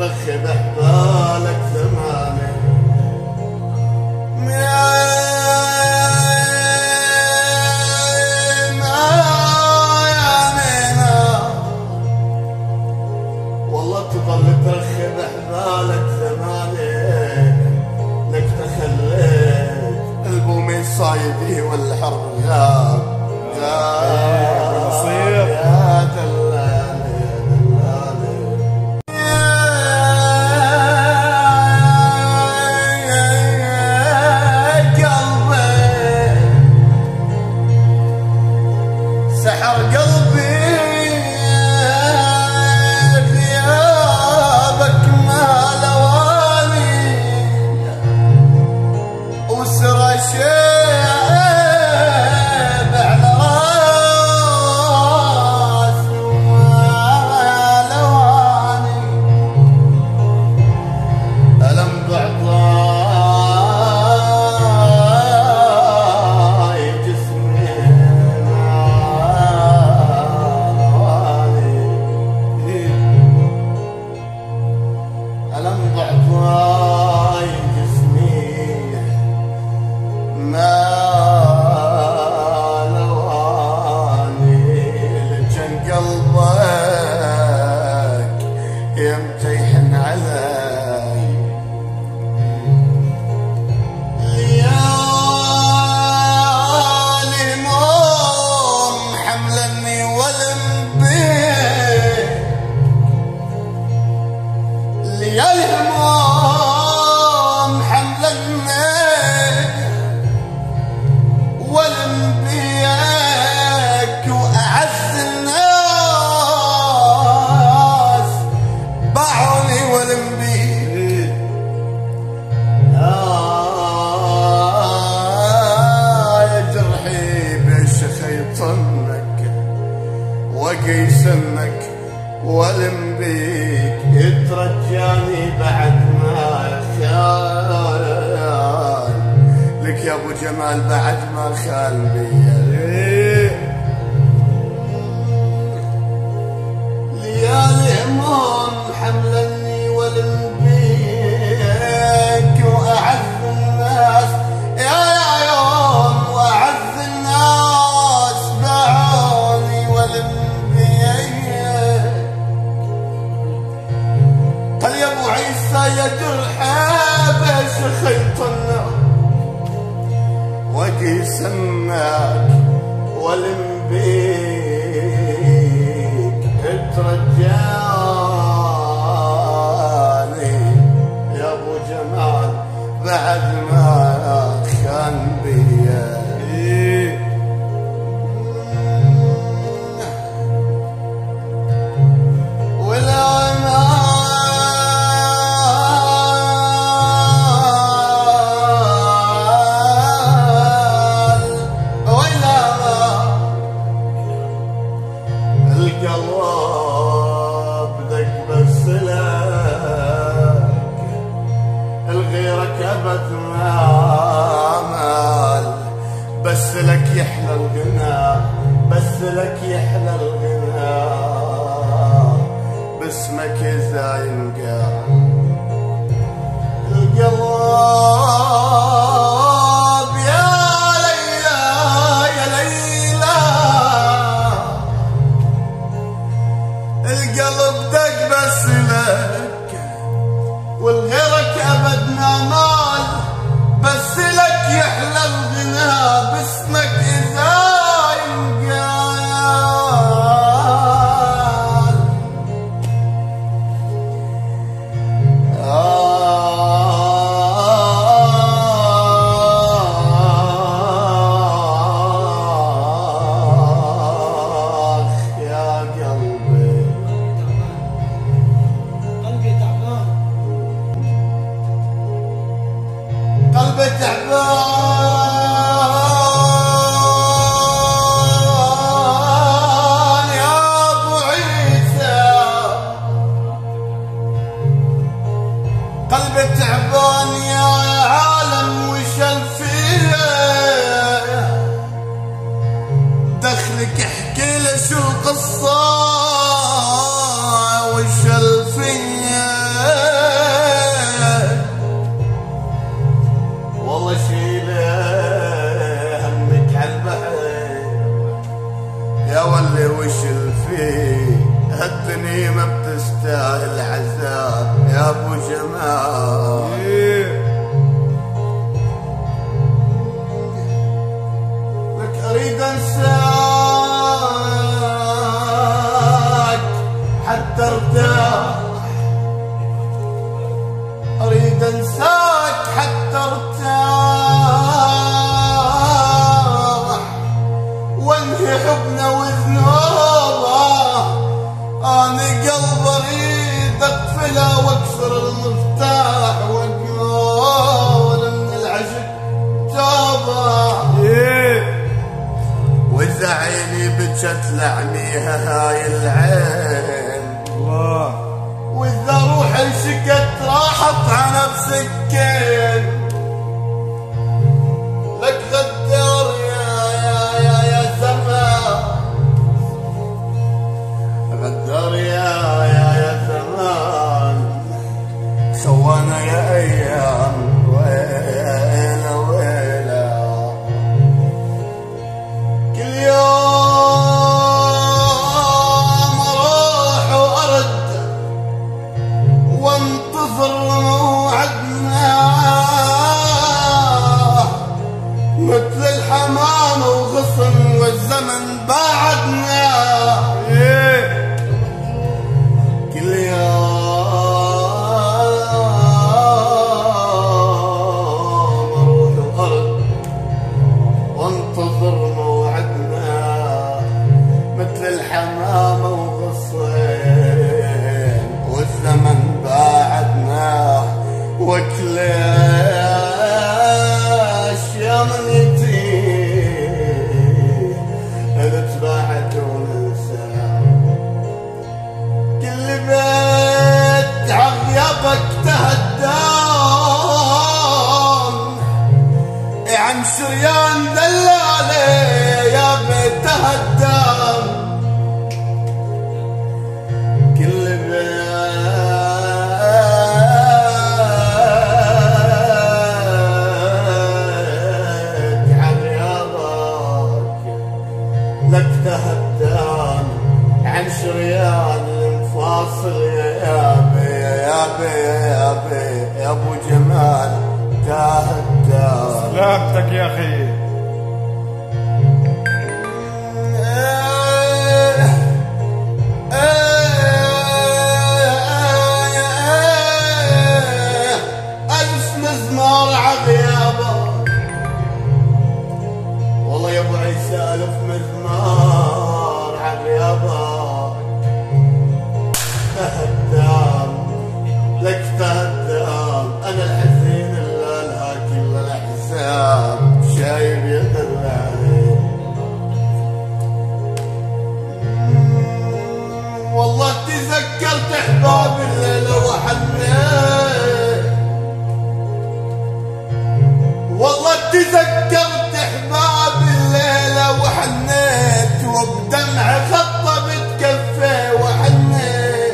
ترخي بحبالك زماني والله تظل ترخي بحبالك زماني لك تخليت البومي صايدي والحرب غاب يا دلالي يا دلالي سحر قلبي غيابك ما لواني وسرى شيب على راسي وما لواني ألم بعضاي جسمي ألم ضعفاي جسمي ما لواني لجن قلبك يمتيحن علي ليالي هموم حملني والمبيت ليالي هموم حملني والمبيك وأعز الناس باعوني والمبيك يا جرحي بشخ يطنك وقي سنك والمبيك يترجاني بعد ما خان لك يا ابو جمال بعد ما خان بيا ليالي هموم حملني والمبيك واعز الناس يا يوم واعز الناس باعوني والمبيك قال يا ابو عيسى يا جرحى بس خيطنا وقي سناك والمبيك ترجاني يا ابو جمال بعد ما كان بيا القلب دق بس لك الغيرك ابد ما مال بس لك يحلى الغنى بس لك يحلى الغنى باسمك اذا ينقال القلب يا ليلى يا ليلى القلب دق بس لك والغيرك ابد ما مال بس لك يحلى الغنى باسمك اذا ينقال يا قلبي قلبي تعبان يا ابو عيسى قلبي تعبان يا عالم وش الفيه دخلك احكي له شو القصه وش الفيه والله شيله همك عالبحر يا ولي وش الفيه هالدنيا ما بتستاهل عذاب يا ابو جمال لك اريد انساك حتى ارتاح اريد انساك حتى ارتاح وانهي حبنا وذنوبه انا قلب اريد اقفله واكسر المفتاح واقول من العشق توبه واذا عيني بجت لعنيها هاي العين الله واذا روحي انشقت راحت على بسكين لك غدار يا زمان غدار يا زمان سوانا يا ايام ويلا ويلا كل يوم اروح وارد وانتظر موعدنا مثل الحمام وغصن والزمن بعدنا كل يوم اروح وارد وانتظر موعدنا مثل الحمام وغصن والزمن بعدنا وكل اشياء من يتيه نتباعد وننسى كل بيت عغيابك تهدام عن شريان دلالي يا بيت تهدام كل لك تهدان عن شريان المفاصل يا بي يا بي يا بي يا ابو جمال تهدان سلامتك يا اخي ألف مزمار عغيابك والله يا ابو عيسى ألف مزمار عغيابك تهدام لك تهدام انا الحزين اللي لها كل الاحزاب شايب يدل عليه والله تذكرت احباب الليله وحنيت والله تذكرت احباب الليله وحنيت وبدمع خطه بتكفي وحنيت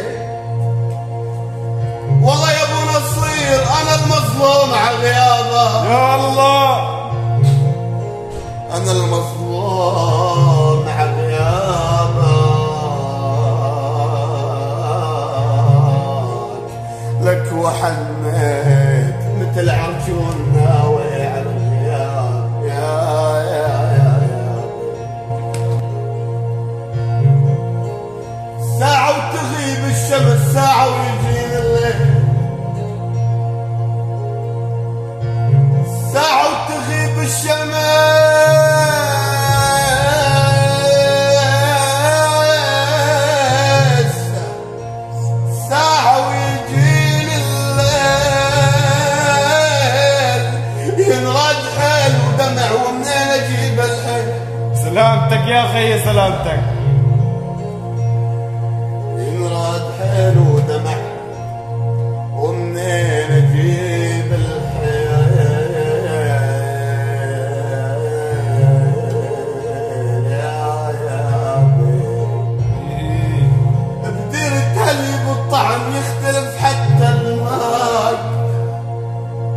والله يا ابو نصير انا المظلوم على غيابه يا الله انا المظلوم على غيابه لك وحنيت مثل عرجون ناوي على الغياب يا ساعة وتغيب الشمس ساعة ويجيني الليل ساعة وتغيب الشمس ساعة ويجيني الليل ينرد حيل ودمع ومنين اجيب الحيل سلامتك يا اخي سلامتك ينرد حيل ودمع ومنين اجيب الحيل يا بدير التهليب والطعم يختلف حتى الماء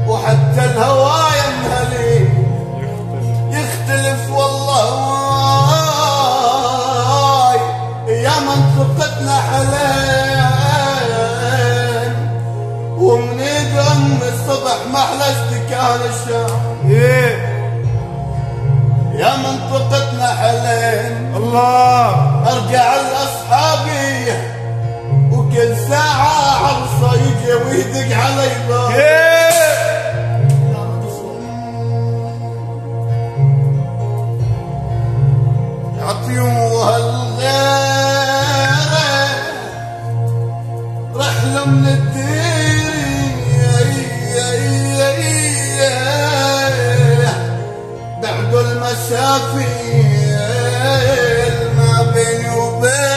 وحتى الهواء ينهلي ايه يا منطقتنا حلين الله ارجع لاصحابي وكل ساعة عرصة يجي ويدق علي باب ايه عطيوها الغيرة رحلة من الدير بعد المسافي ما بيني وبين